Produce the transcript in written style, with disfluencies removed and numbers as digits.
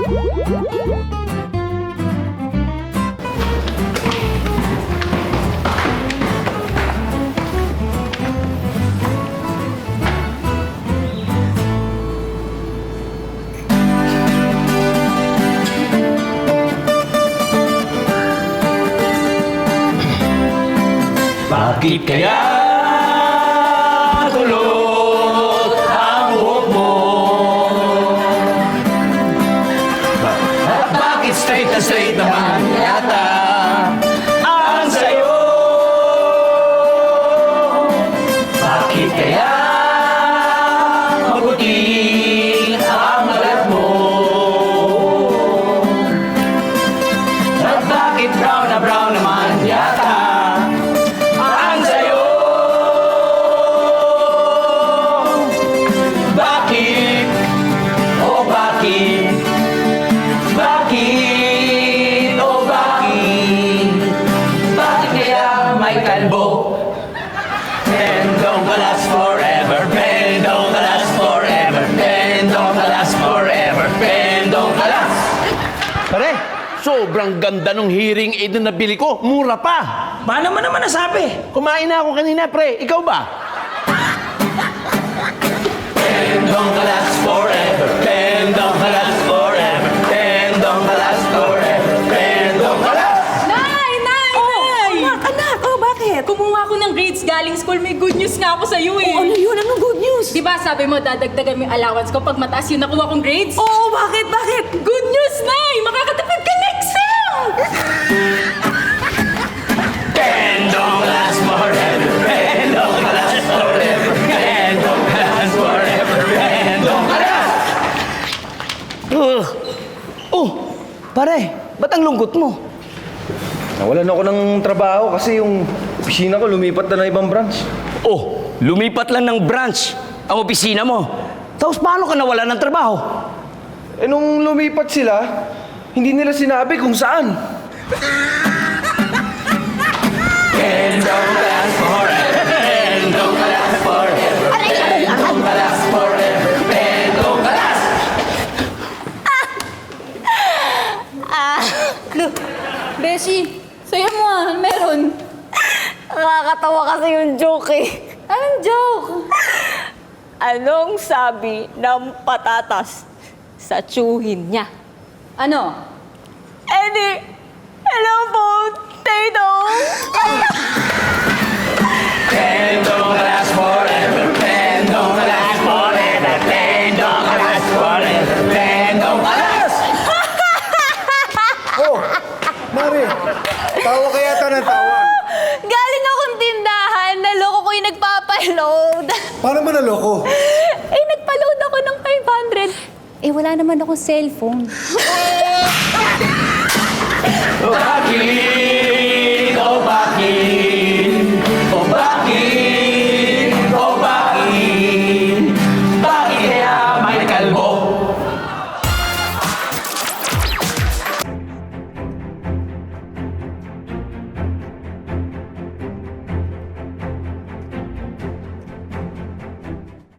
Bakit kaya kulot ang buhok mo? At bakit straight na straight naman yata ang sayo? Bakit kaya mabuti ang malat mo? At bakit brown na brown naman yata ang sayo? Bakit? Oh bakit? Bakit? Oh bakit? Bakit kaya may kalbo? And don't last forever, and don't last forever, and don't last forever, and don't last. Pare, sobrang ganda nung hearing aid na nabili ko. Mura pa. Paano mo naman nasabi? Kumain na ako kanina, pre. Ikaw ba? And don't last forever, and don't last forever, and don't last forever, and don't last. Nay! Nay! Nay! Anak, bakit? Kumuha ako ng grades galing school. May good news nga ako sa'yo eh. Ano yun? Anong good news? Di ba sabi mo dadagdagan mo yung allowance ko pag mataas yung nakuha kong grades? Oo, bakit? Bakit? Good news, Nay! Makakatipid ka next sem! And don't last forever, and don't last forever, and don't last forever, and don't last. Oh, pare, ba't ang lungkot mo? Nawalan ako ng trabaho kasi yung opisina ko lumipat na ng ibang branch. Oh, lumipat lang ng branch ang opisina mo. Tapos paano ka nawala ng trabaho? Eh nung lumipat sila, hindi nila sinabi kung saan. And don't last forever, and don't last forever, and don't last forever, and don't last. Beshi, saya mo ah. Meron. Nakakatawa kasi yung joke eh. Anong joke? Anong sabi ng patatas sa tsuhin niya? Ano? Eddie, hello po, potato! And don't last forever, and don't last forever, and don't last forever, and don't last. Oh, Mari, tawa kaya yata ng tawa. Galing akong tindahan, naloko ko yung nagpapaload. Paano mo naloko? Eh, nagpaload ako ng 500. Eh, wala naman akong cellphone. Bakit?